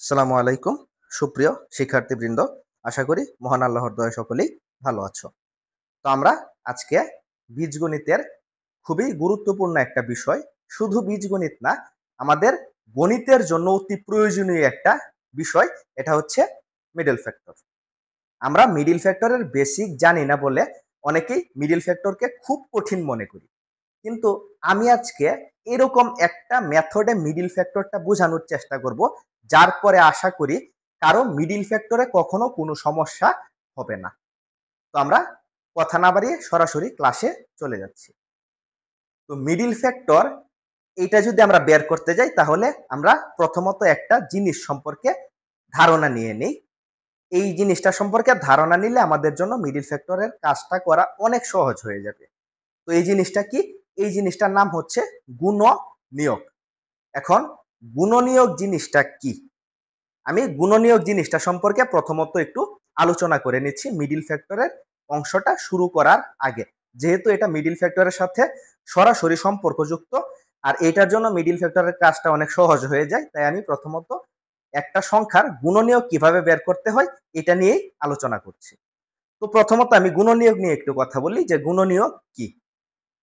আসসালামু আলাইকুম সুপ্রিয় শিক্ষার্থীবৃন্দ, আশা করি মহান আল্লাহর দয়ায় সকলেই ভালো আছো। তো আমরা আজকে বীজগণিতের খুবই গুরুত্বপূর্ণ একটা বিষয়, শুধু বীজগণিত না, আমাদের গণিতের জন্য অতি প্রয়োজনীয় একটা বিষয়, এটা হচ্ছে মিডল ফ্যাক্টর। আমরা মিডল ফ্যাক্টরের বেসিক জানি না বলে অনেকেই মিডল ফ্যাক্টরকে খুব কঠিন মনে করি, কিন্তু আমি আজকে এরকম একটা মেথডে মিডল ফ্যাক্টরটা বোঝানোর চেষ্টা করব, যার পরে আশা করি কারো মিডল ফ্যাক্টরে কখনো কোনো সমস্যা হবে না। তো আমরা কথা না বাড়িয়ে সরাসরি ক্লাসে চলে যাচ্ছি। তো মিডল ফ্যাক্টর এটা যদি আমরা বের করতে যাই, তাহলে আমরা প্রথমত একটা জিনিস সম্পর্কে ধারণা নিয়ে নিই। এই জিনিসটা সম্পর্কে ধারণা নিলে আমাদের জন্য মিডল ফ্যাক্টরের কাজটা করা অনেক সহজ হয়ে যাবে। তো এই জিনিসটা কি? এই জিনিসটার নাম হচ্ছে গুণনীয়ক। এখন গুণনীয়ক জিনিসটা কি? আমি গুণনীয়ক জিনিসটা সম্পর্কে প্রথমত একটু আলোচনা করে নিচ্ছি মিডল ফ্যাক্টরের অংশটা শুরু করার আগে, যেহেতু এটা মিডল ফ্যাক্টরের সাথে সরাসরি সম্পর্কযুক্ত, আর এটার জন্য মিডল ফ্যাক্টরের কাজটা অনেক সহজ হয়ে যায়। তাই আমি প্রথমত একটা সংখ্যার গুণনীয়ক কিভাবে বের করতে হয় এটা নিয়েই আলোচনা করছি। তো প্রথমত আমি গুণনীয়ক নিয়ে একটু কথা বলি, যে গুণনীয়ক কি।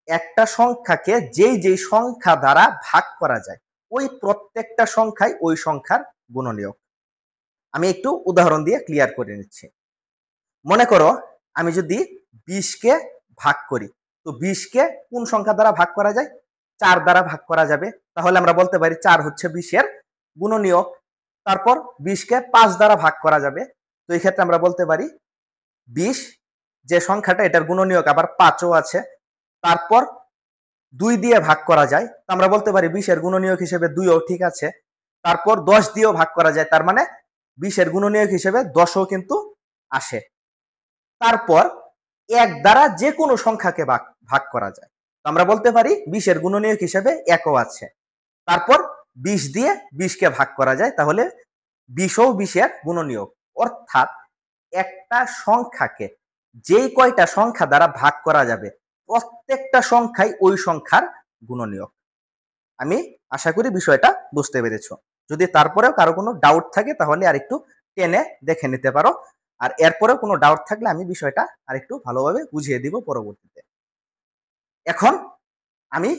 একটা সংখ্যাকে যেই সংখ্যা দ্বারা ভাগ করা যায়, ওই প্রত্যেকটা সংখ্যাই ওই সংখ্যার গুণনীয়ক। আমি একটু উদাহরণ দিয়ে ক্লিয়ার করে নিচ্ছি। মনে করো আমি যদি 20 কে ভাগ করি, তো 20 কে কোন সংখ্যা দ্বারা ভাগ করা যায়? 4 দ্বারা ভাগ করা যাবে। তাহলে আমরা বলতে পারি 4 হচ্ছে 20 এর গুণনীয়ক। তারপর 20 কে 5 দ্বারা ভাগ করা যাবে। তো এই ক্ষেত্রে আমরা বলতে পারি 20 যে সংখ্যাটা, এটার গুণনীয়ক আবার 5 ও আছে। তারপর 2 দিয়ে ভাগ করা যায়, তো আমরা বলতে পারি 20 এর গুণনীয়ক হিসেবে 2 ও ঠিক আছে। তারপর 10 দিয়েও ভাগ করা যায়, তার মানে 20 এর গুণনীয়ক হিসেবে 10 ও কিন্তু আসে। তারপর 1 দ্বারা যে কোনো সংখ্যাকে ভাগ করা যায়, তো আমরা বলতে পারি 20 এর গুণনীয়ক হিসেবে 1 ও আছে। তারপর 20 দিয়ে 20 কে ভাগ করা যায়, তাহলে 20 ও 20 এর গুণনীয়ক। অর্থাৎ একটা সংখ্যাকে যেই কয়টা সংখ্যা দ্বারা ভাগ করা যাবে, প্রত্যেকটা সংখ্যাই ওই সংখ্যার গুণনীয়ক। আমি আশা করি বিষয়টা বুঝতে পেরেছো। যদি তারপরেও কারো কোনো ডাউট থাকে, তাহলে আরেকটু টেনে দেখে নিতে পারো। আর এরপরেও কোনো ডাউট থাকলে আমি বিষয়টা আরেকটু ভালোভাবে বুঝিয়ে দিব পরবর্তীতে। এখন আমি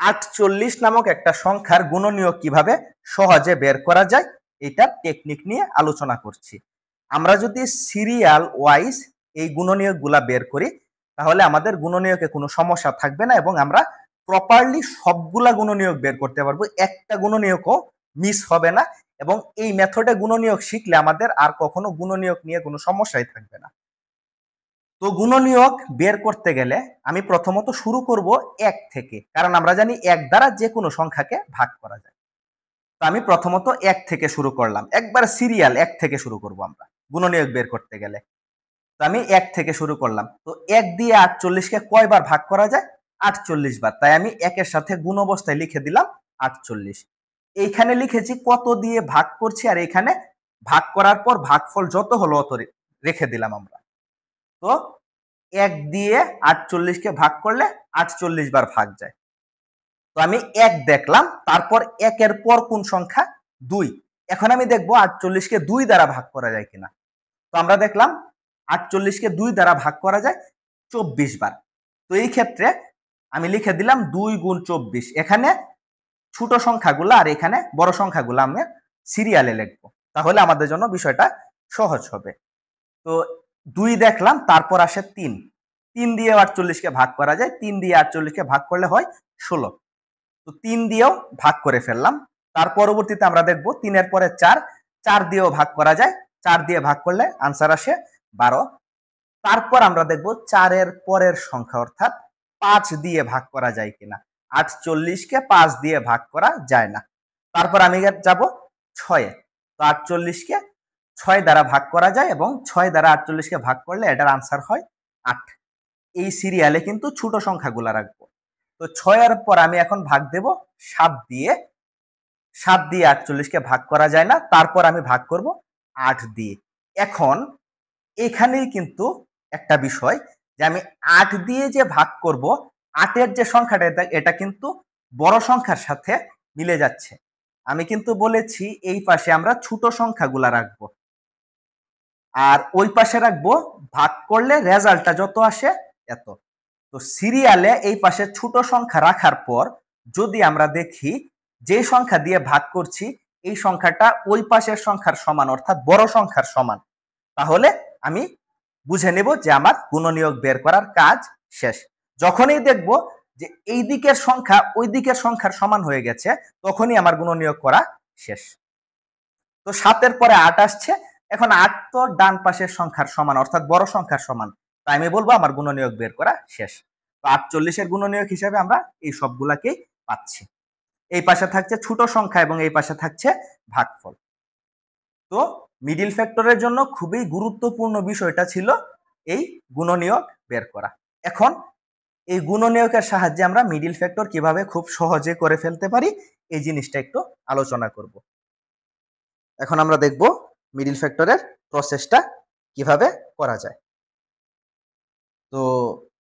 48 নামক একটা সংখ্যার গুণনীয়ক কিভাবে সহজে বের করা যায়, এটার টেকনিক নিয়ে আলোচনা করছি। আমরা যদি সিরিয়াল ওয়াইজ এই গুণনীয়কগুলা বের করি, তাহলে আমাদের গুণনীয়কে কোনো সমস্যা থাকবে না, এবং আমরা প্রপারলি সবগুলা গুণনীয়ক বের করতে পারবো, একটা গুণনীয়কও মিস হবে না। এবং এই মেথডে গুণনীয়ক শিখলে আমাদের আর কখনো গুণনীয়ক নিয়ে কোনো সমস্যাই থাকবে না। তো গুণনীয়ক বের করতে গেলে আমি প্রথমত শুরু করব 1 থেকে, কারণ আমরা জানি 1 দ্বারা যে কোনো সংখ্যাকে ভাগ করা যায়। তো আমি প্রথমত 1 থেকে শুরু করলাম, একবার সিরিয়াল 1 থেকে শুরু করব আমরা গুণনীয়ক বের করতে গেলে। তো আমি 1 থেকে শুরু করলাম। তো 1 দিয়ে 48 কে কয়বার ভাগ করা যায়? 48 বার। তাই আমি 1 এর সাথে গুণ অবস্থায় লিখে দিলাম 48। এইখানে লিখেছি কত দিয়ে ভাগ করছি, আর এখানে ভাগ করার পর ভাগফল যত হলো অত রেখে দিলাম আমরা। তো 1 দিয়ে 48 কে ভাগ করলে 48 বার ভাগ যায়। তো আমি 1 দেখলাম, তারপর 1 এর পর কোন সংখ্যা? 2। এখন আমি দেখবো 48 কে 2 দ্বারা ভাগ করা যায় কিনা। তো আমরা দেখলাম 48 কে 2 দ্বারা ভাগ করা যায় 24 বার। তো এই ক্ষেত্রে আমি লিখে দিলাম 2 গুণ 24। এখানে ছোট সংখ্যাগুলো আর এখানে বড় সংখ্যাগুলো আমি সিরিয়ালে লিখবো, তাহলে আমাদের জন্য বিষয়টা সহজ হবে। তো 2 দেখলাম, তারপর আসে 3। 3 দিয়ে 48 কে ভাগ করা যায়, 3 দিয়ে 48 কে ভাগ করলে হয় 16। তো 3 দিয়েও ভাগ করে ফেললাম। তার পরবর্তীতে আমরা দেখব 3 এর পরে 4, 4 দিয়েও ভাগ করা যায়, 4 দিয়ে ভাগ করলে आंसर আসে 12। তারপর আমরা দেখব 4 এর পরের সংখ্যা, অর্থাৎ 5 দিয়ে ভাগ করা যায় কিনা। 48 কে 5 দিয়ে ভাগ করা যায় না। তারপর আমি যাব 6 এ। তো 48 কে 6 দ্বারা ভাগ করা যায়, এবং 6 দ্বারা 48 কে ভাগ করলে এটার आंसर হয় 8। এই সিরিয়ালে কিন্তু ছোট সংখ্যাগুলো রাখবো। তো 6 এর পর আমি এখন ভাগ দেব 7 দিয়ে। 7 দিয়ে 48 কে ভাগ করা যায় না, তারপর আমি ভাগ করব 8 দিয়ে। এখন এখানেই কিন্তু একটা বিষয়, যে আমি 8 দিয়ে যে ভাগ করব, 8 এর যে সংখ্যাটা এটা কিন্তু বড় সংখ্যার সাথে মিলে যাচ্ছে। আমি কিন্তু বলেছি এই পাশে আমরা ছোট সংখ্যাগুলা রাখবো, আর ওই পাশে রাখবো ভাগ করলে রেজাল্টটা যত আসে এত। তো সিরিয়ালে এই পাশে ছোট সংখ্যা রাখার পর যদি আমরা দেখি যে সংখ্যা দিয়ে ভাগ করছি এই সংখ্যাটা ওই পাশের সংখ্যার সমান, অর্থাৎ বড় সংখ্যার সমান, তাহলে আমি বুঝে নেব যে আমার গুণনীয়ক বের করার কাজ শেষ। যখনই দেখব যে এই দিকের সংখ্যা ওই দিকের সংখ্যার সমান হয়ে গেছে, তখনই আমার গুণনীয়ক করা শেষ। তো 7-এর পরে 8 আসছে, এখন 8 তো ডান পাশের সংখ্যার সমান, অর্থাৎ বড় সংখ্যার সমান, তাই আমি বলবো আমার গুণনীয়ক বের করা শেষ। তো 48-এর গুণনীয়ক হিসেবে আমরা এই সবগুলাকেই পাচ্ছি। এই পাশে থাকছে ছোট সংখ্যা এবং এই পাশে থাকছে ভাগফল। তো মিডিল ফ্যাক্টরের জন্য খুবই গুরুত্বপূর্ণ বিষয়টা ছিল এই গুণনীয়ক বের করা। এখন এই গুণনীয়কের সাহায্যে আমরা মিডিল ফ্যাক্টর কিভাবে খুব সহজে করে ফেলতে পারি এই জিনিসটা একটু আলোচনা করব। এখন আমরা দেখব মিডিল ফ্যাক্টরের প্রসেসটা কিভাবে করা যায়। তো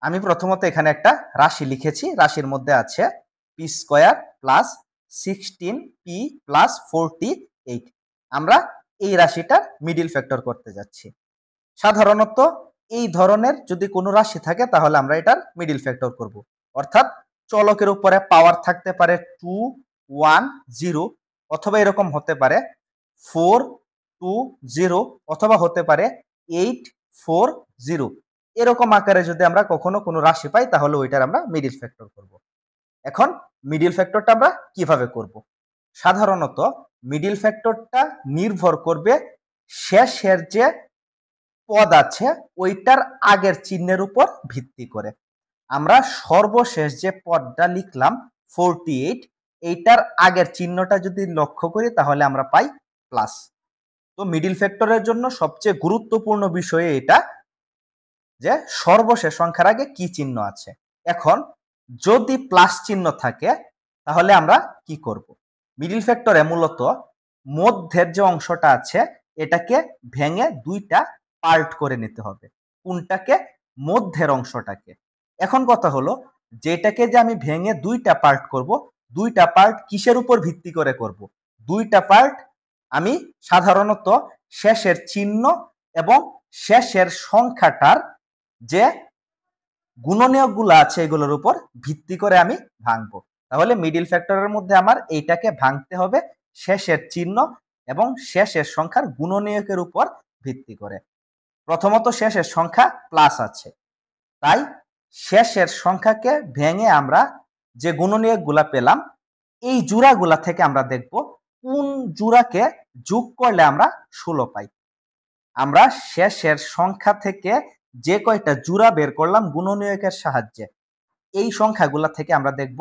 আমি প্রথমত এখানে একটা রাশি লিখেছি, রাশির মধ্যে আছে P square plus 16p plus 48। আমরা এই রাশিটার মিডিল ফ্যাক্টর করতে যাচ্ছি। সাধারণত এই ধরনের যদি কোনো রাশি থাকে তাহলে আমরা এটার মিডিল ফ্যাক্টর করব, অর্থাৎ চলকের উপরে পাওয়ার থাকতে পারে 2 1 0, অথবা এরকম হতে পারে 4 2 0, অথবা হতে পারে 8 4 0। এরকম আকারে যদি আমরা কখনো কোনো রাশি পাই তাহলে ওইটার আমরা মিডিল ফ্যাক্টর করব। এখন মিডিল ফ্যাক্টরটা আমরা কিভাবে করব? সাধারণত মিডিল ফ্যাক্টরটা নির্ভর করবে শেষের যে পদ আছে ওইটার আগের চিহ্নের উপর ভিত্তি করে। আমরা সর্বশেষ যে পদটা লিখলাম 48, এইটার আগের চিহ্নটা যদি লক্ষ্য করি তাহলে আমরা পাই প্লাস। তো মিডিল ফ্যাক্টরের জন্য সবচেয়ে গুরুত্বপূর্ণ বিষয় এটা যে সর্বশেষ সংখ্যার আগে কি চিহ্ন আছে। এখন যদি প্লাস চিহ্ন থাকে তাহলে আমরা কি করব? মিডিল ফ্যাক্টরে মূলত মধ্যের যে অংশটা আছে এটাকে ভেঙে দুইটা পার্ট করে নিতে হবে। কোনটাকে? মধ্যের অংশটাকে। এখন কথা হলো যেটাকে যে আমি ভেঙে দুইটা পার্ট করব, দুইটা পার্ট কিসের উপর ভিত্তি করে করব? দুইটা পার্ট আমি সাধারণত শেষের চিহ্ন এবং শেষের সংখ্যাটার যে গুণনীয়কগুলো আছে এগুলোর উপর ভিত্তি করে আমি ভাঙবো। তাহলে মিডিল ফ্যাক্টরের মধ্যে আমার এইটাকে ভাঙতে হবে শেষের চিহ্ন এবং শেষের সংখ্যার গুণনীয়কের উপর ভিত্তি করে। প্রথমত শেষের সংখ্যা প্লাস আছে, তাই শেষের সংখ্যাকে ভেঙে আমরা যে গুণনীয়কগুলা পেলাম এই জোড়াগুলা থেকে আমরা দেখব কোন জোড়াকে যোগ করলে আমরা 16 পাই। আমরা শেষের সংখ্যা থেকে যে কয়টা জোড়া বের করলাম গুণনীয়কের সাহায্যে, এই সংখ্যাগুলা থেকে আমরা দেখব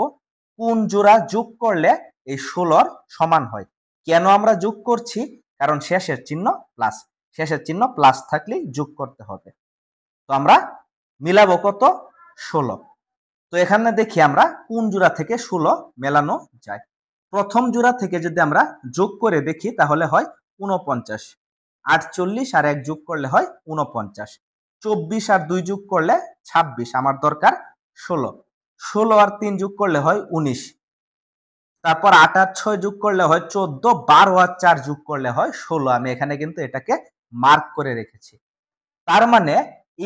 কোন জোড়া যোগ করলে এই 16 সমান হয়। কেন আমরা যোগ করছি? কারণ শেষের চিহ্ন প্লাস, শেষের চিহ্ন প্লাস থাকলেই যোগ করতে হবে। তো আমরা মিলাবো কত? 16। তো এখানে দেখি আমরা কোন জোড়া থেকে 16 মেলানো যায়। প্রথম জোড়া থেকে যদি আমরা যোগ করে দেখি তাহলে হয় 49। 48 আর 1 যোগ করলে হয় 49। 24 আর 2 যোগ করলে 26, আমার দরকার 16। 16 আর 3 যোগ করলে হয় 19। তারপর 8 আর 6 যোগ করলে হয় 14। 12 আর 4 যোগ করলে হয় 16। আমি এখানে কিন্তু এটাকে মার্ক করে রেখেছি। তার মানে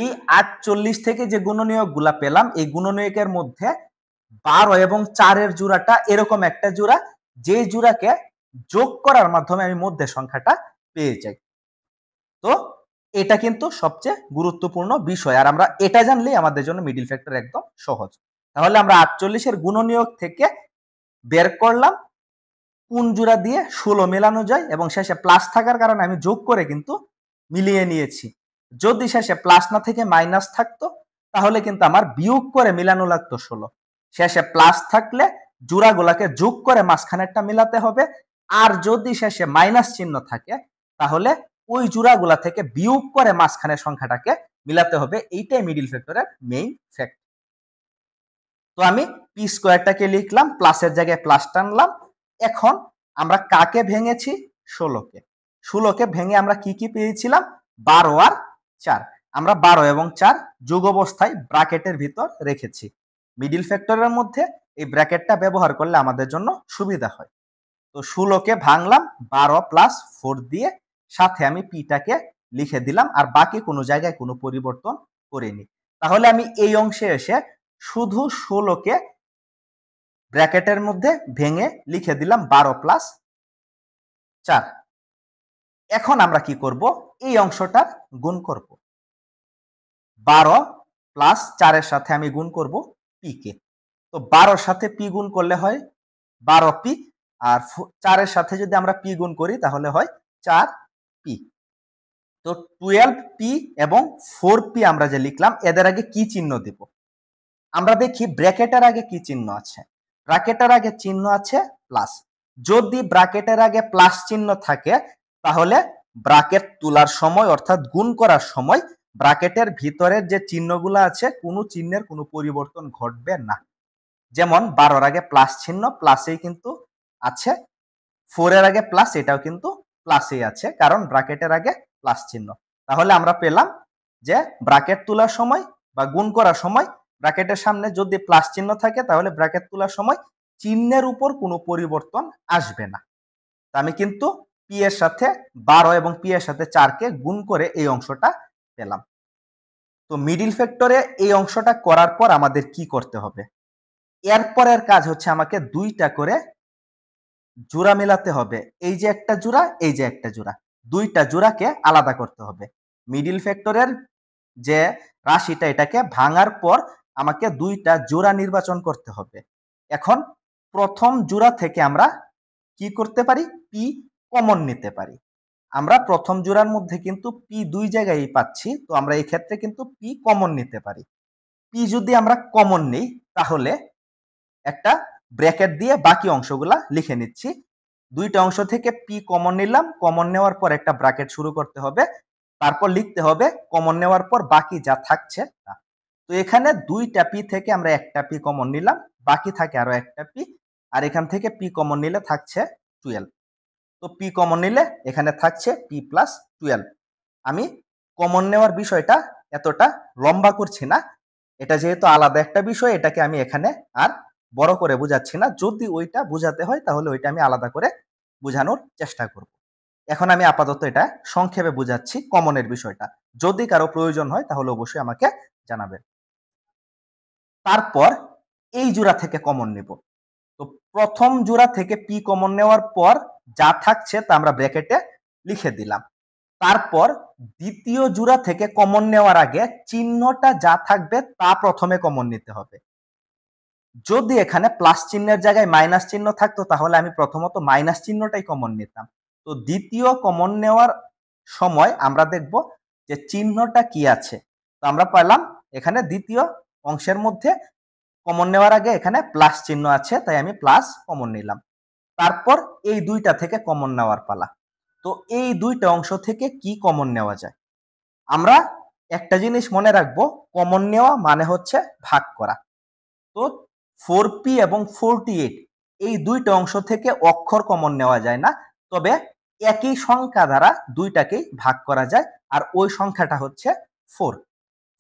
এই 48 থেকে যে গুণনীয়কগুলা পেলাম এই গুণনীয়কের মধ্যে 12 এবং 4 এর জোড়াটা এরকম একটা জোড়া যে জোড়াকে যোগ করার মাধ্যমে আমি মধ্যে সংখ্যাটা পেয়ে যাই। তো এটা কিন্তু সবচেয়ে গুরুত্বপূর্ণ বিষয়, আর আমরা এটা জানলেই আমাদের জন্য মিডিল ফ্যাক্টর একদম সহজ। তাহলে আমরা 48 এর গুণনীয়ক থেকে বের করলাম কোন জোড়া দিয়ে 16 মেলানো যায় এবং শেষে প্লাস থাকার কারণে আমি যোগ করে কিন্তু মিলিয়ে নিয়েছি। যদি শেষে প্লাস না থেকে মাইনাস থাকতো তাহলে কিন্তু আমার বিয়োগ করে মিলানো লাগতো 16। শেষে প্লাস থাকলে জোড়াগুলাকে যোগ করে মাঝখানেরটা মিলাতে হবে, আর যদি শেষে মাইনাস চিহ্ন থাকে তাহলে ওই জোড়াগুলা থেকে বিয়োগ করে মাঝখানের সংখ্যাটাকে মিলাতে হবে। এইটাই মিডিল ফ্যাক্টরের মেইন ফ্যাক্ট। তো আমি পি স্কোয়ারটাকে লিখলাম, প্লাসের জায়গায় প্লাস টানলাম। এখন আমরা কাকে ভেঙেছি? 16কে। 16কে ভেঙে আমরা কি কি পেয়েছিলাম? 12 আর 4। আমরা 12 এবং 4 যোগ অবস্থায় ব্র্যাকেটের ভিতর রেখেছি। মিডিল ফ্যাক্টরের মধ্যে এই ব্র্যাকেটটা ব্যবহার করলে আমাদের জন্য সুবিধা হয়। তো 16কে ভাঙলাম 12 প্লাস 4 দিয়ে, সাথে আমি পিটাকে লিখে দিলাম, আর বাকি কোনো জায়গায় কোনো পরিবর্তন করিনি। তাহলে আমি এই অংশে এসে শুধু 16কে ব্র্যাকেটের মধ্যে ভেঙে লিখে দিলাম 12 প্লাস 4। এখন আমরা কি করব, এই অংশটা গুণ করব। 12 প্লাস 4-এর সাথে আমি গুণ করব পি কে। তো 12-র সাথে পি গুণ করলে হয় 12 পি, আর 4-এর সাথে যদি আমরা পি গুণ করি তাহলে হয় 4 পি। তো 12 পি এবং 4 পি আমরা যে লিখলাম, এদের আগে কি চিহ্ন দিব? আমরা দেখি ব্র্যাকেটের আগে কি চিহ্ন আছে। ব্র্যাকেটের আগে চিহ্ন আছে প্লাস। যদি ব্র্যাকেটের আগে প্লাস চিহ্ন থাকে তাহলে ব্র্যাকেট তোলার সময় অর্থাৎ গুণ করার সময় ব্র্যাকেটের ভিতরের যে চিহ্নগুলো আছে কোনো চিহ্নের কোনো পরিবর্তন ঘটবে না। যেমন 12-র আগে প্লাস চিহ্ন প্লাসেই কিন্তু আছে, 4-এর আগে প্লাস এটাও কিন্তু প্লাসেই আছে, কারণ ব্র্যাকেটের আগে প্লাস চিহ্ন। তাহলে আমরা পেলাম যে ব্র্যাকেট তোলার সময় বা গুণ করার সময় ব্র্যাকেটের সামনে যদি প্লাস চিহ্ন থাকে তাহলে ব্র্যাকেট তোলার সময় চিহ্নের উপর কোনো পরিবর্তন আসবে না। আমি কিন্তু পি এর সাথে 12 এবং পি এর সাথে 4-কে গুণ করে এই অংশটা পেলাম। তো মিডিল ফ্যাক্টরে এই অংশটা করার পর আমাদের কি করতে হবে? এরপরের কাজ হচ্ছে আমাকে 2টা করে জোড়া মেলাতে হবে। এই যে একটা জোড়া, এই যে একটা জোড়া, 2টা জোড়াকে আলাদা করতে হবে। মিডিল ফ্যাক্টরের যে রাশিটা এটাকে ভাঙার পর আমাকে 2টা জোড়া নির্বাচন করতে হবে। এখন প্রথম জোড়া থেকে আমরা কি করতে পারি? পি কমন নিতে পারি। আমরা প্রথম জোড়ার মধ্যে কিন্তু পি 2 জায়গায় পাচ্ছি, তো আমরা এই ক্ষেত্রে কিন্তু পি কমন নিতে পারি। পি যদি আমরা কমন নিই তাহলে একটা ব্র্যাকেট দিয়ে বাকি অংশগুলা লিখে নিচ্ছি। 2টা অংশ থেকে পি কমন নিলাম, কমন নেওয়ার পর একটা ব্র্যাকেট শুরু করতে হবে, তারপর লিখতে হবে কমন নেওয়ার পর বাকি যা থাকছে তা। তো এখানে 2টা পি থেকে আমরা একটা পি কমন নিলাম, বাকি থাকে আরো একটা পি, আর এখান থেকে পি কমন নিলে থাকছে 12। তো পি কমন নিলে এখানে থাকছে পি প্লাস 12। আমি কমন নেওয়ার বিষয়টা এতটা লম্বা করছি না, এটা যেহেতু আলাদা একটা বিষয় এটাকে আমি এখানে আর বড় করে বুঝাচ্ছি না। যদি ওইটা বুঝাতে হয় তাহলে ওইটা আমি আলাদা করে বুঝানোর চেষ্টা করব। এখন আমি আপাতত এটা সংক্ষেপে বুঝাচ্ছি কমনের বিষয়টা। যদি কারো প্রয়োজন হয় তাহলে অবশ্যই আমাকে জানাবেন। তারপর এই জোড়া থেকে কমন নেব। তো প্রথম জোড়া থেকে পি কমন নেওয়ার পর যা থাকছে তা আমরা ব্র্যাকেটে লিখে দিলাম। তারপর দ্বিতীয় জোড়া থেকে কমন নেওয়ার আগে চিহ্নটা যা থাকবে তা প্রথমে কমন নিতে হবে। যদি এখানে প্লাস চিহ্নের জায়গায় মাইনাস চিহ্ন থাকতো তাহলে আমি প্রথমত মাইনাস চিহ্নটাই কমন নিতাম। তো দ্বিতীয় কমন নেওয়ার সময় আমরা দেখব যে চিহ্নটা কি আছে। তো আমরা পেলাম এখানে দ্বিতীয় অংশের মধ্যে কমন নেওয়ার আগে এখানে প্লাস চিহ্ন আছে, তাই আমি প্লাস কমন নিলাম। তারপর এই 2টা থেকে কমন নেওয়ার পালা। তো এই 2টা অংশ থেকে কি কমন নেওয়া যায়? আমরা একটা জিনিস মনে রাখবো, কমন নেওয়া মানে হচ্ছে ভাগ করা। তো 4p এবং 48 এই 2টা অংশ থেকে অক্ষর কমন নেওয়া যায় না, তবে একই সংখ্যা দ্বারা 2টাকেই ভাগ করা যায়, আর ওই সংখ্যাটা হচ্ছে 4।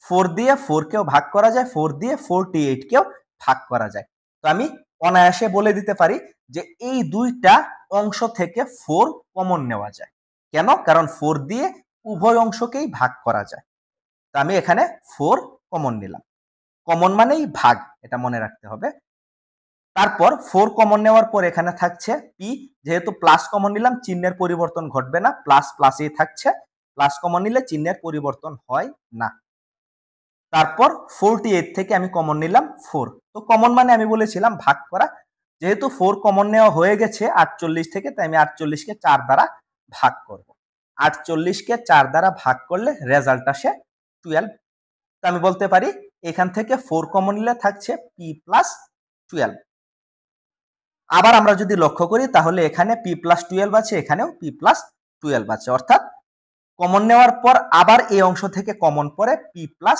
4 দিয়ে 4কেও ভাগ করা যায়, 4 দিয়ে 48কেও ভাগ করা যায়। তো আমি অনায়াসে বলে দিতে পারি যে এই 2টা অংশ থেকে 4 কমন নেওয়া যায়। কেন? কারণ 4 দিয়ে উভয় অংশকেই ভাগ করা যায়। তো আমি এখানে 4 কমন নিলাম। কমন মানেই ভাগ, এটা মনে রাখতে হবে। তারপর 4 কমন নেওয়ার পর এখানে থাকছে পি, যেহেতু প্লাস কমন নিলাম চিহ্নের পরিবর্তন ঘটবে না, প্লাস প্লাসই থাকছে, প্লাস কমন নিলে চিহ্নের পরিবর্তন হয় না। তারপর 48 থেকে আমি কমন নিলাম 4। তো কমন মানে আমি বলেছিলাম ভাগ করা, যেহেতু 4 কমন নেওয়া হয়ে গেছে 48 থেকে, তাই আমি 48কে 4 দ্বারা ভাগ করব। 48কে 4 দ্বারা ভাগ করলে রেজাল্ট আসে 12। তো আমি বলতে পারি এখান থেকে 4 কমন নিলে থাকছে পি প্লাস 12। আবার আমরা যদি লক্ষ্য করি তাহলে এখানে পি প্লাস 12 আছে, এখানেও পি প্লাস 12 আছে, অর্থাৎ কমন নেওয়ার পর আবার এই অংশ থেকে কমন পড়ে পি প্লাস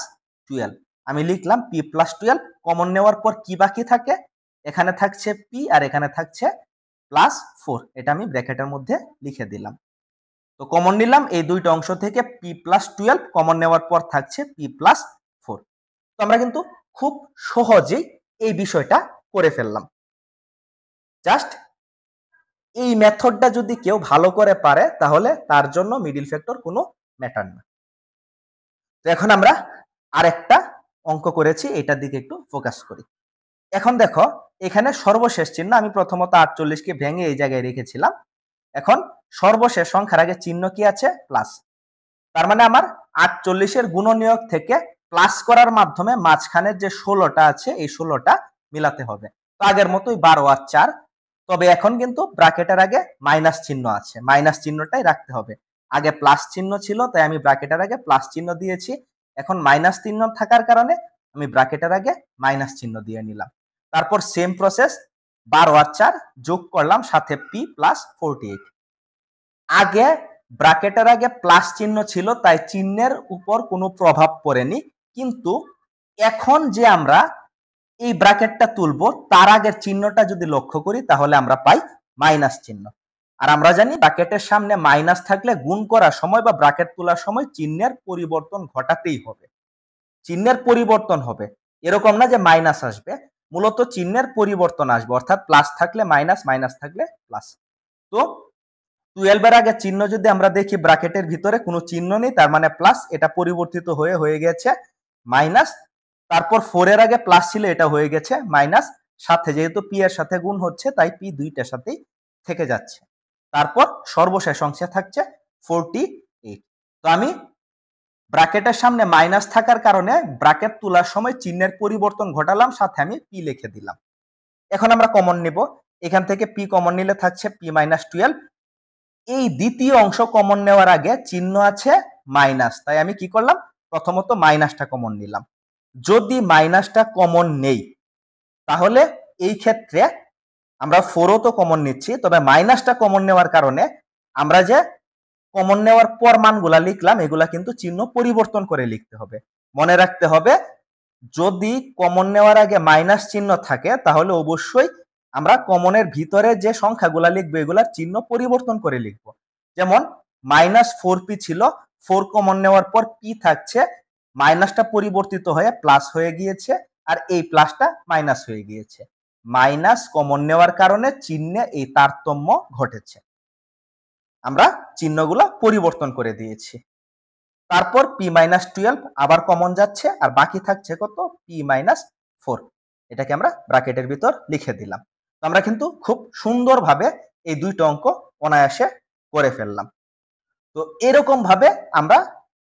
12। আমি লিখলাম পি প্লাস 12। কমন নেওয়ার পর কি বাকি থাকে? এখানে থাকছে পি আর এখানে থাকছে প্লাস 4, এটা আমি ব্র্যাকেটের মধ্যে লিখে দিলাম। তো কমন নিলাম এই 2টা অংশ থেকে পি প্লাস 12, কমন নেওয়ার পর থাকছে পি প্লাস 4। তো আমরা কিন্তু খুব সহজেই এই বিষয়টা করে ফেললাম। জাস্ট এই মেথডটা যদি কেউ ভালো করে পারে তাহলে তার জন্য মিডিল ফ্যাক্টর কোনো ম্যাটার না। তো এখন আমরা আরেকটা অঙ্ক করেছি, এটার দিকে একটু ফোকাস করি। এখন দেখো এখানে সর্বশেষ চিহ্ন, আমি প্রথমত 48কে ভেঙে এই জায়গায় রেখেছিলাম। এখন সর্বশেষ সংখ্যার আগে চিহ্ন কি আছে? প্লাস। তার মানে আমার 48-এর গুণনীয়ক থেকে প্লাস করার মাধ্যমে মাঝখানের যে 16টা আছে এই 16টা মিলাতে হবে। তো আগের মতোই 12 আর 4, তবে এখন কিন্তু ব্র্যাকেটের আগে মাইনাস চিহ্ন আছে, মাইনাস চিহ্নটাই রাখতে হবে। আগে প্লাস চিহ্ন ছিল তাই আমি ব্র্যাকেটের আগে প্লাস চিহ্ন দিয়েছি, এখন মাইনাস চিহ্ন থাকার কারণে আমি ব্র্যাকেটের আগে মাইনাস চিহ্ন দিয়ে নিলাম। তারপর সেম প্রসেস, 12 আর 4 যোগ করলাম, সাথে পি প্লাস 48। আগে ব্র্যাকেটের আগে প্লাস চিহ্ন ছিল তাই চিহ্নের উপর কোনো প্রভাব পড়েনি, কিন্তু এখন যে আমরা এই ব্র্যাকেটটা তুলবো তার আগের চিহ্নটা যদি লক্ষ্য করি তাহলে আমরা পাই মাইনাস চিহ্ন। আর আমরা জানি ব্র্যাকেটের সামনে মাইনাস থাকলে গুণ করার সময় বা ব্র্যাকেট তোলার সময় চিহ্নের পরিবর্তন ঘটাতেই হবে, চিহ্নের পরিবর্তন হবে, এরকম না যে মাইনাস আসবে, মূলত চিহ্নের পরিবর্তন আসবে, অর্থাৎ প্লাস থাকলে মাইনাস, মাইনাস থাকলে প্লাস। তো 12 এর আগে চিহ্ন যদি আমরা দেখি ব্র্যাকেটের ভিতরে কোনো চিহ্ন নেই, তার মানে প্লাস, এটা পরিবর্তিত হয়ে গেছে মাইনাস। তারপর 4 এর আগে প্লাস ছিল, এটা হয়ে গেছে মাইনাস, সাথে যেহেতু পি এর সাথে গুণ হচ্ছে তাই পি দুইটার সাথেই থেকে যাচ্ছে। তারপর সর্বশেষ অংশে থাকছে 48। তো আমি ব্র্যাকেটের সামনে মাইনাস থাকার কারণে ব্র্যাকেট তোলার সময় চিহ্নের পরিবর্তন ঘটালাম, সাথে আমি পি লিখে দিলাম। এখন আমরা কমন নিব, এখান থেকে পি কমন নিলে থাকছে পি মাইনাস 12। এই দ্বিতীয় অংশ কমন নেওয়ার আগে চিহ্ন আছে মাইনাস, তাই আমি কি করলাম, প্রথমত মাইনাসটা কমন নিলাম। যদি মাইনাসটা কমন নেই তাহলে এই ক্ষেত্রে আমরা 4ও তো কমন নিচ্ছি, তবে মাইনাসটা কমন নেওয়ার কারণে আমরা যে কমন নেওয়ার পর মানগুলা লিখলাম এগুলা কিন্তু চিহ্ন পরিবর্তন করে লিখতে হবে। মনে রাখতে হবে, যদি কমন নেওয়ার আগে মাইনাস চিহ্ন থাকে তাহলে অবশ্যই আমরা কমনের ভিতরে যে সংখ্যাগুলা লিখবো এগুলার চিহ্ন পরিবর্তন করে লিখবো। যেমন -4p ছিল, 4 কমন নেওয়ার পর পি থাকছে, মাইনাসটা পরিবর্তিত হয়ে প্লাস হয়ে গিয়েছে, আর এই প্লাসটা মাইনাস হয়ে গিয়েছে। মাইনাস কমন নেওয়ার কারণে চিহ্নে এই তারতম্য ঘটেছে, আমরা চিহ্নগুলো পরিবর্তন করে দিয়েছি। তারপর পি মাইনাস 12 আবার কমন যাচ্ছে, আর বাকি থাকছে কত? P minus 4। এটাকে আমরা ব্র্যাকেটের ভিতর লিখে দিলাম। তো আমরা কিন্তু খুব সুন্দরভাবে এই দুইটা অঙ্ক অনায়াসে করে ফেললাম। তো এরকম ভাবে আমরা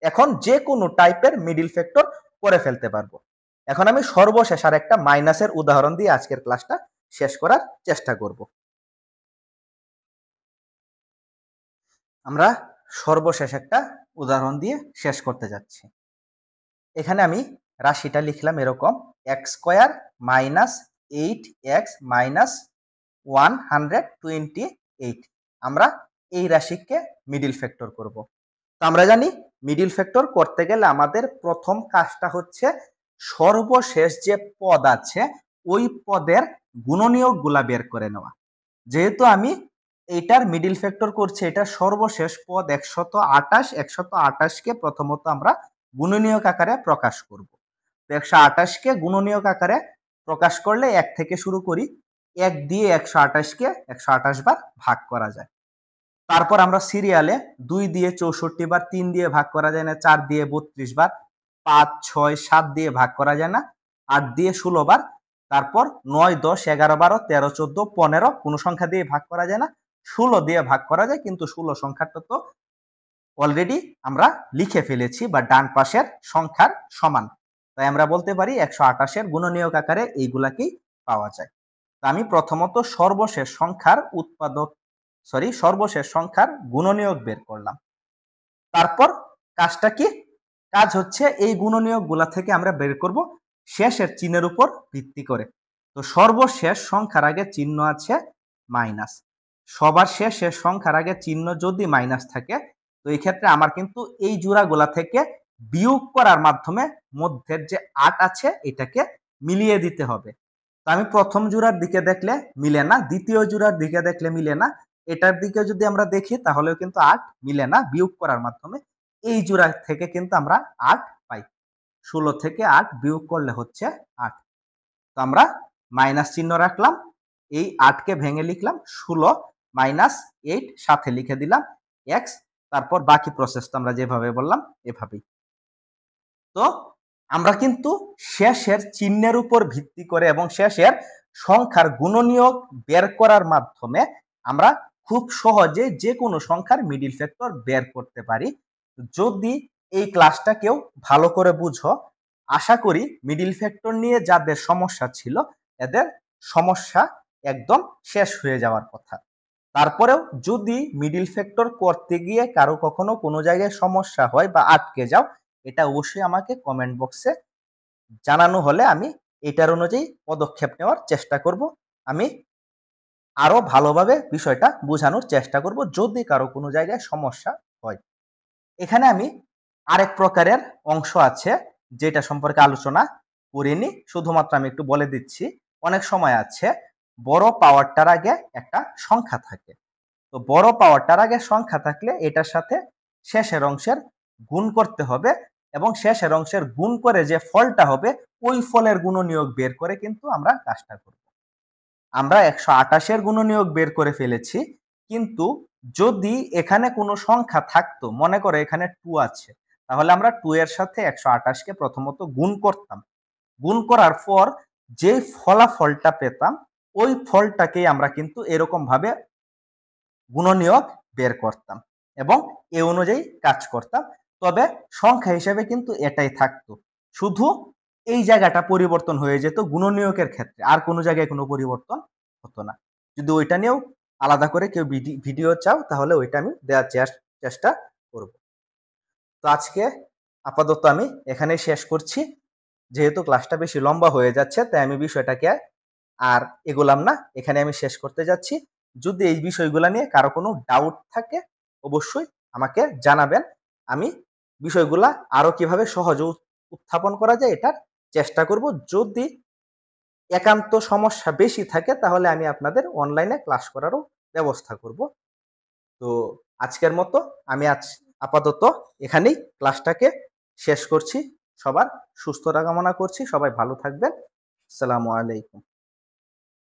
এখন যে কোনো টাইপের মিডিল ফ্যাক্টর করে ফেলতে পারবো। এখন আমি সর্বশেষ আর একটা মাইনাসের উদাহরণ দিয়ে আজকের ক্লাসটা শেষ করার চেষ্টা করব। আমরা সর্বশেষ একটা উদাহরণ দিয়ে শেষ করতে যাচ্ছি। এখানে আমি রাশিটা লিখলাম এরকম, x square minus 8x minus 128। আমরা এই রাশিকে মিডিল ফ্যাক্টর করব। তো আমরা জানি মিডিল ফ্যাক্টর করতে গেলে আমাদের প্রথম কাজটা হচ্ছে সর্বশেষ যে পদ আছে ওই পদের গুণনীয়কগুলা বের করে নেওয়া। যেহেতু আমি এইটার মিডিল ফ্যাক্টর করছি, এটা সর্বশেষ পদ 128, 128কে প্রথমত আমরা গুণনীয়ক আকারে প্রকাশ করব। তো 128কে গুণনীয়ক আকারে প্রকাশ করলে 1 থেকে শুরু করি, 1 দিয়ে 128কে 128 বার ভাগ করা যায়। তারপর আমরা সিরিয়ালে 2 দিয়ে 64 বার, 3 দিয়ে ভাগ করা যায় না, 4 দিয়ে 32 বার, 5, 6, 7 দিয়ে ভাগ করা যায় না, 8 দিয়ে 16 বার, তারপর 9, 10, 11, 12, 13, 14, 15 কোনো সংখ্যা দিয়ে ভাগ করা যায় না, 16 দিয়ে ভাগ করা যায়, কিন্তু 16 সংখ্যাটা তো অলরেডি আমরা লিখে ফেলেছি বা ডান পাশের সংখ্যার সমান, তাই আমরা বলতে পারি 128-এর গুণনীয়ক আকারে এইগুলাকেই পাওয়া যায়। তো আমি প্রথমত সর্বশেষ সংখ্যার গুণনীয়ক বের করলাম। তারপর কাজটা কি? কাজ হচ্ছে এই গুণনীয়কগুলা থেকে আমরা বের করব শেষের চিহ্নের উপর ভিত্তি করে। তো সর্বশেষ সংখ্যার আগে চিহ্ন আছে মাইনাস, সবার শেষের সংখ্যার আগে চিহ্ন যদি মাইনাস থাকে তো এই ক্ষেত্রে আমার কিন্তু এই জোড়াগুলা থেকে বিয়োগ করার মাধ্যমে মধ্যের যে 8 আছে এটাকে মিলিয়ে দিতে হবে। তো আমি প্রথম জোড়ার দিকে দেখলে মিলে না, দ্বিতীয় জোড়ার দিকে দেখলে মিলে না, এটার দিকে যদি আমরা দেখি তাহলেও কিন্তু 8 মিলে না, বিয়োগ করার মাধ্যমে এই জোড়া থেকে কিন্তু আমরা 8 পাই। 16 থেকে 8 বিয়োগ করলে হচ্ছে 8। তো আমরা মাইনাস চিহ্ন রাখলাম, এই 8কে ভেঙে লিখলাম 16, -8 সাথে লিখে দিলাম এক্স, তারপর বাকি প্রসেস তো আমরা যেভাবে বললাম এভাবেই। তো আমরা কিন্তু শেষের চিহ্নের উপর ভিত্তি করে এবং শেষের সংখ্যার গুণনীয়ক বের করার মাধ্যমে আমরা খুব সহজে যে কোনো সংখ্যার মিডিল ফ্যাক্টর বের করতে পারি। যদি এই ক্লাসটা কেউ ভালো করে বুঝো, আশা করি মিডিল ফ্যাক্টর নিয়ে যাদের সমস্যা ছিল এদের সমস্যা একদম শেষ হয়ে যাওয়ার কথা। তারপরেও যদি মিডিল ফ্যাক্টর করতে গিয়ে কারো কখনো কোনো জায়গায় সমস্যা হয় বা আটকে যাও, এটা অবশ্যই আমাকে কমেন্ট বক্সে জানানো হলে আমি এটার অনুযায়ী পদক্ষেপ নেওয়ার চেষ্টা করব। আমি আরো ভালোভাবে বিষয়টা বোঝানোর চেষ্টা করব যদি কারো কোনো জায়গায় সমস্যা হয়। এখানে আমি আরেক প্রকারের অংশ আছে যেটা সম্পর্কে আলোচনা করিনি, শুধুমাত্র আমি একটু বলে দিচ্ছি। অনেক সময় আছে বড় পাওয়ারটার আগে একটা সংখ্যা থাকে। তো বড় পাওয়ারটার আগে সংখ্যা থাকলে এটার সাথে শেষের অংশের গুণ করতে হবে এবং শেষের অংশের গুণ করে যে ফলটা হবে ওই ফলের গুণনীয়ক বের করে কিন্তু আমরা কাজটা করব। আমরা 128 এর গুণনীয়ক বের করে ফেলেছি, কিন্তু যদি এখানে কোনো সংখ্যা থাকতো, মনে করো এখানে 2 আছে, তাহলে আমরা 2 এর সাথে 128 কে প্রথমত গুণ করতাম। গুণ করার পর যে ফলাফলটা পেতাম ওই ফলটাকেই আমরা কিন্তু এরকম ভাবে গুণনীয়ক বের করতাম এবং এ অনুযায়ী কাজ করতাম। তবে সংখ্যা হিসেবে কিন্তু এটাই থাকতো, শুধু এই জায়গাটা পরিবর্তন হয়ে যেত গুণনীয়কের ক্ষেত্রে, আর কোনো জায়গায় কোনো পরিবর্তন হতো না। যদি ওইটা নিয়েও আলাদা করে কেউ ভিডিও চাও তাহলে ওইটা আমি দেওয়ার চেষ্টা করব। তো আজকে আপাতত আমি এখানেই শেষ করছি, যেহেতু ক্লাসটা বেশি লম্বা হয়ে যাচ্ছে তাই আমি বিষয়টাকে আর এগোলাম না, এখানে আমি শেষ করতে যাচ্ছি। যদি এই বিষয়গুলো নিয়ে কারো কোনো ডাউট থাকে অবশ্যই আমাকে জানাবেন। আমি বিষয়গুলা আরো কিভাবে সহজে উত্থাপন করা যায় এটার চেষ্টা করব। যদি একান্ত সমস্যা বেশি থাকে তাহলে আমি আপনাদের অনলাইনে ক্লাস করারও ব্যবস্থা করব। তো আজকের মতো আমি আপাতত এখানেই ক্লাসটাকে শেষ করছি। সবার সুস্থতা কামনা করছি, সবাই ভালো থাকবেন। আসসালামু আলাইকুম।